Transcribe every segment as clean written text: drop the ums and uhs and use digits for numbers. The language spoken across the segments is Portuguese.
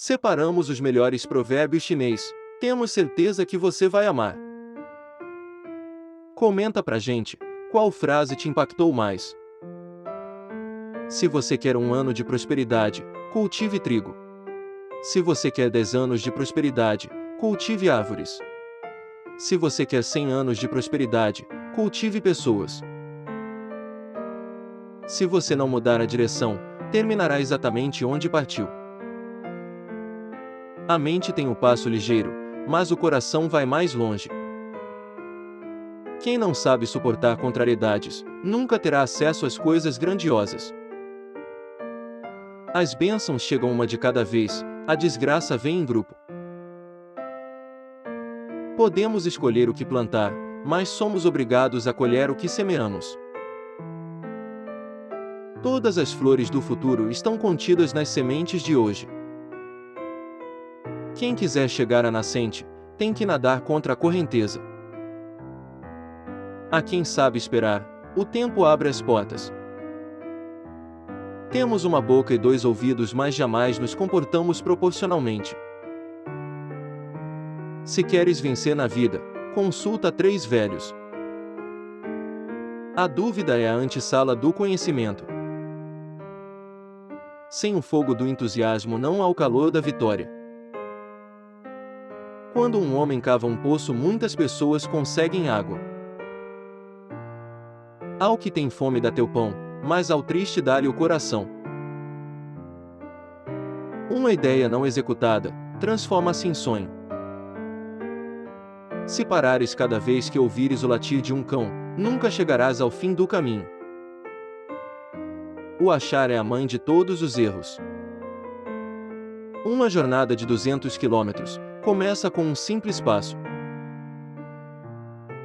Separamos os melhores provérbios chinês. Temos certeza que você vai amar. Comenta pra gente, qual frase te impactou mais? Se você quer um ano de prosperidade, cultive trigo. Se você quer 10 anos de prosperidade, cultive árvores. Se você quer 100 anos de prosperidade, cultive pessoas. Se você não mudar a direção, terminará exatamente onde partiu. A mente tem o passo ligeiro, mas o coração vai mais longe. Quem não sabe suportar contrariedades, nunca terá acesso às coisas grandiosas. As bênçãos chegam uma de cada vez, a desgraça vem em grupo. Podemos escolher o que plantar, mas somos obrigados a colher o que semeamos. Todas as flores do futuro estão contidas nas sementes de hoje. Quem quiser chegar à nascente, tem que nadar contra a correnteza. A quem sabe esperar, o tempo abre as portas. Temos uma boca e 2 ouvidos, mas jamais nos comportamos proporcionalmente. Se queres vencer na vida, consulta 3 velhos. A dúvida é a antessala do conhecimento. Sem o fogo do entusiasmo não há o calor da vitória. Quando um homem cava um poço, muitas pessoas conseguem água. Ao que tem fome dá teu pão, mas ao triste dá-lhe o coração. Uma ideia não executada, transforma-se em sonho. Se parares cada vez que ouvires o latir de um cão, nunca chegarás ao fim do caminho. O achar é a mãe de todos os erros. Uma jornada de 200 quilômetros começa com um simples passo.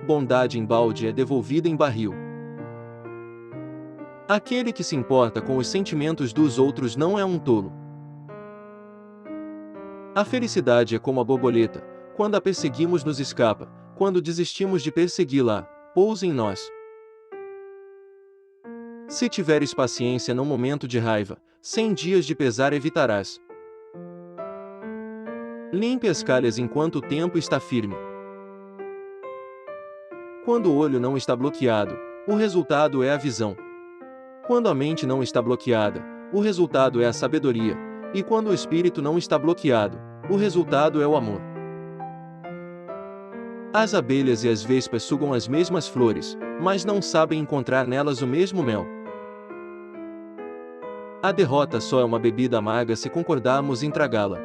Bondade em balde é devolvida em barril. Aquele que se importa com os sentimentos dos outros não é um tolo. A felicidade é como a borboleta, quando a perseguimos nos escapa, quando desistimos de persegui-la, pousa em nós. Se tiveres paciência num momento de raiva, 100 dias de pesar evitarás. Limpe as calhas enquanto o tempo está firme. Quando o olho não está bloqueado, o resultado é a visão. Quando a mente não está bloqueada, o resultado é a sabedoria, e quando o espírito não está bloqueado, o resultado é o amor. As abelhas e as vespas sugam as mesmas flores, mas não sabem encontrar nelas o mesmo mel. A derrota só é uma bebida amarga se concordarmos em tragá-la.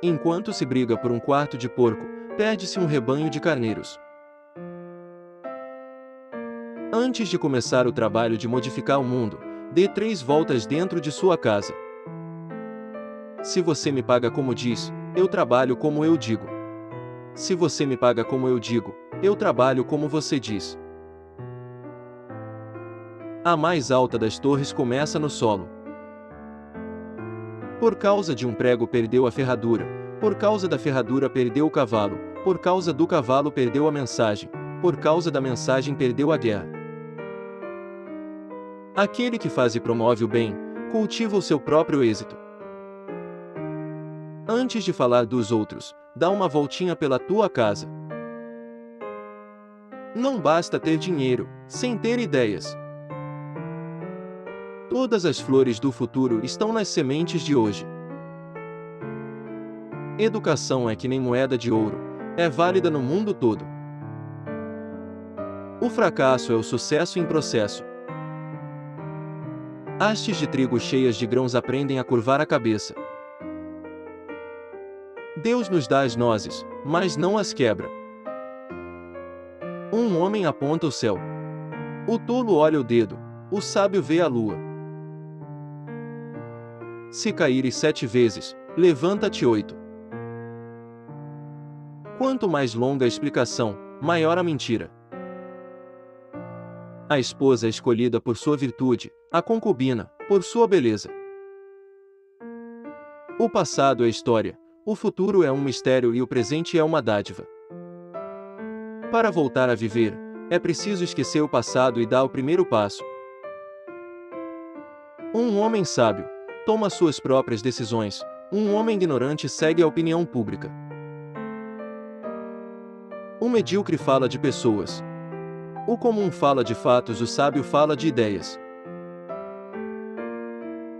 Enquanto se briga por um quarto de porco, perde-se um rebanho de carneiros. Antes de começar o trabalho de modificar o mundo, dê 3 voltas dentro de sua casa. Se você me paga como diz, eu trabalho como eu digo. Se você me paga como eu digo, eu trabalho como você diz. A mais alta das torres começa no solo. Por causa de um prego perdeu a ferradura, por causa da ferradura perdeu o cavalo, por causa do cavalo perdeu a mensagem, por causa da mensagem perdeu a guerra. Aquele que faz e promove o bem, cultiva o seu próprio êxito. Antes de falar dos outros, dá uma voltinha pela tua casa. Não basta ter dinheiro, sem ter ideias. Todas as flores do futuro estão nas sementes de hoje. Educação é que nem moeda de ouro, é válida no mundo todo. O fracasso é o sucesso em processo. Hastes de trigo cheias de grãos aprendem a curvar a cabeça. Deus nos dá as nozes, mas não as quebra. Um homem aponta o céu. O tolo olha o dedo, o sábio vê a lua. Se caíres 7 vezes, levanta-te 8. Quanto mais longa a explicação, maior a mentira. A esposa é escolhida por sua virtude, a concubina, por sua beleza. O passado é história, o futuro é um mistério e o presente é uma dádiva. Para voltar a viver, é preciso esquecer o passado e dar o primeiro passo. Um homem sábio toma suas próprias decisões, Um homem ignorante segue a opinião pública. O medíocre fala de pessoas. O comum fala de fatos, o sábio fala de ideias.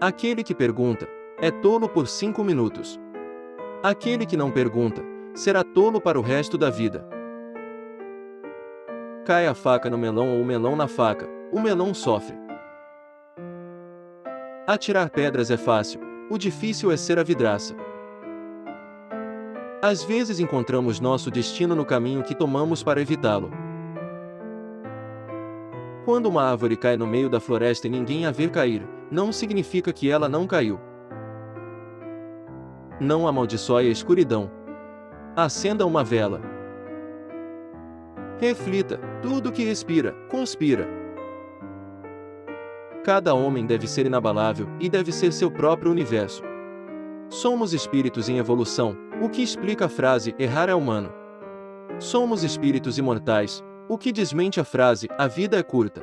Aquele que pergunta é tolo por 5 minutos. Aquele que não pergunta será tolo para o resto da vida. Cai a faca no melão ou o melão na faca, o melão sofre. Atirar pedras é fácil, o difícil é ser a vidraça. Às vezes encontramos nosso destino no caminho que tomamos para evitá-lo. Quando uma árvore cai no meio da floresta e ninguém a ver cair, não significa que ela não caiu. Não amaldiçoe a escuridão. Acenda uma vela. Reflita: tudo que respira, conspira. Cada homem deve ser inabalável e deve ser seu próprio universo. Somos espíritos em evolução, o que explica a frase errar é humano. Somos espíritos imortais, o que desmente a frase a vida é curta.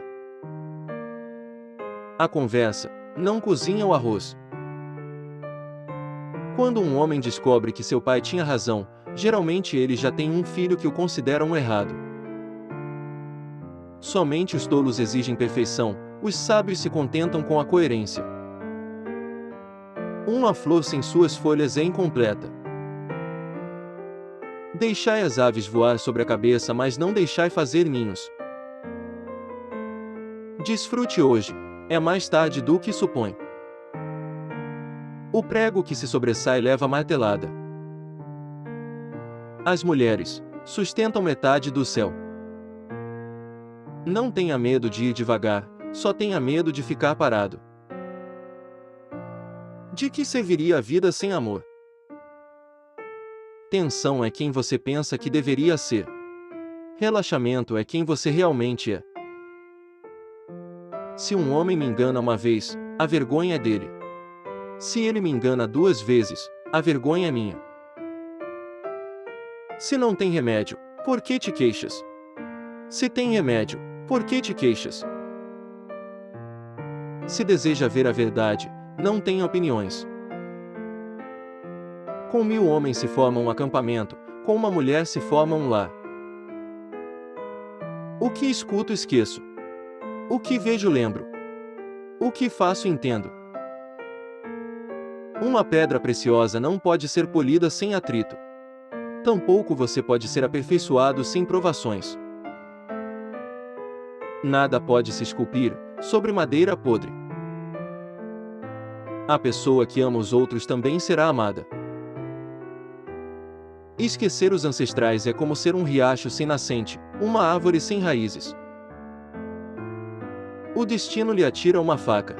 A conversa não cozinha o arroz. Quando um homem descobre que seu pai tinha razão, geralmente ele já tem um filho que o considera um errado. Somente os tolos exigem perfeição, os sábios se contentam com a coerência. Uma flor sem suas folhas é incompleta. Deixai as aves voar sobre a cabeça, mas não deixai fazer ninhos. Desfrute hoje, é mais tarde do que supõe. O prego que se sobressai leva martelada. As mulheres sustentam metade do céu. Não tenha medo de ir devagar, só tenha medo de ficar parado. De que serviria a vida sem amor? Tensão é quem você pensa que deveria ser. Relaxamento é quem você realmente é. Se um homem me engana uma vez, a vergonha é dele. Se ele me engana 2 vezes, a vergonha é minha. Se não tem remédio, por que te queixas? Se tem remédio, por que te queixas? Se deseja ver a verdade, não tenha opiniões. Com 1000 homens se forma um acampamento, com uma mulher se forma um lar. O que escuto esqueço. O que vejo lembro. O que faço entendo. Uma pedra preciosa não pode ser polida sem atrito. Tampouco você pode ser aperfeiçoado sem provações. Nada pode se esculpir sobre madeira podre. A pessoa que ama os outros também será amada. Esquecer os ancestrais é como ser um riacho sem nascente, uma árvore sem raízes. O destino lhe atira uma faca.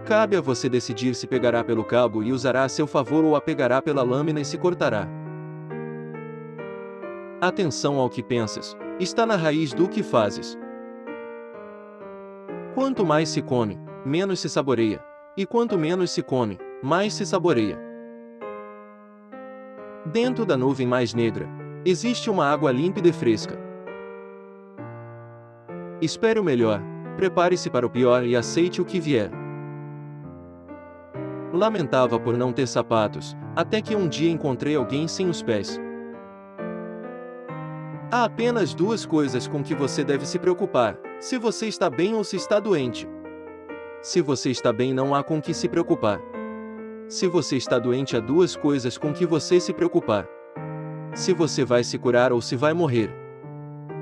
Cabe a você decidir se pegará pelo cabo e usará a seu favor ou a pegará pela lâmina e se cortará. Atenção ao que pensas, está na raiz do que fazes. Quanto mais se come, menos se saboreia, e quanto menos se come, mais se saboreia. Dentro da nuvem mais negra, existe uma água límpida e fresca. Espere o melhor, prepare-se para o pior e aceite o que vier. Lamentava por não ter sapatos, até que um dia encontrei alguém sem os pés. Há apenas 2 coisas com que você deve se preocupar: se você está bem ou se está doente. Se você está bem, não há com que se preocupar. Se você está doente, há 2 coisas com que você se preocupar: se você vai se curar ou se vai morrer.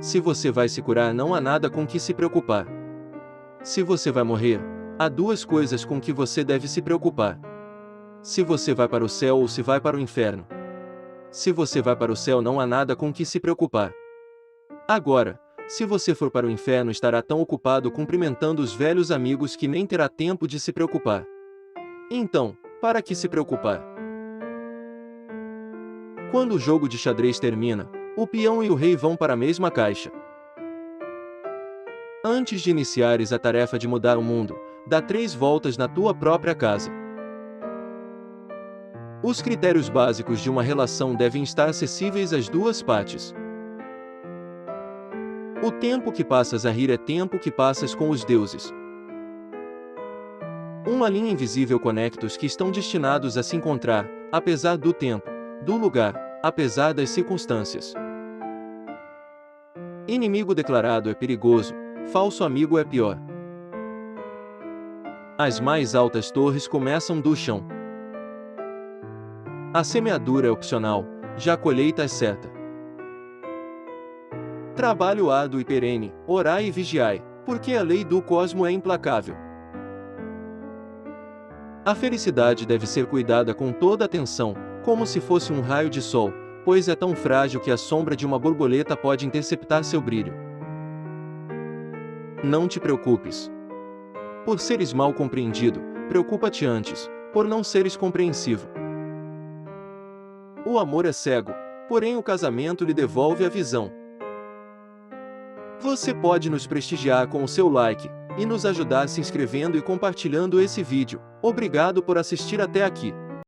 Se você vai se curar, não há nada com que se preocupar. Se você vai morrer, há 2 coisas com que você deve se preocupar: se você vai para o céu ou se vai para o inferno. Se você vai para o céu, não há nada com que se preocupar. Agora, se você for para o inferno, estará tão ocupado cumprimentando os velhos amigos que nem terá tempo de se preocupar. Então, para que se preocupar? Quando o jogo de xadrez termina, o peão e o rei vão para a mesma caixa. Antes de iniciares a tarefa de mudar o mundo, dá 3 voltas na tua própria casa. Os critérios básicos de uma relação devem estar acessíveis às 2 partes. O tempo que passas a rir é tempo que passas com os deuses. Uma linha invisível conecta os que estão destinados a se encontrar, apesar do tempo, do lugar, apesar das circunstâncias. Inimigo declarado é perigoso, falso amigo é pior. As mais altas torres começam do chão. A semeadura é opcional, já a colheita é certa. Trabalho árduo e perene, orai e vigiai, porque a lei do cosmo é implacável. A felicidade deve ser cuidada com toda atenção, como se fosse um raio de sol, pois é tão frágil que a sombra de uma borboleta pode interceptar seu brilho. Não te preocupes. Por seres mal compreendido, preocupa-te antes, por não seres compreensivo. O amor é cego, porém o casamento lhe devolve a visão. Você pode nos prestigiar com o seu like, e nos ajudar se inscrevendo e compartilhando esse vídeo. Obrigado por assistir até aqui.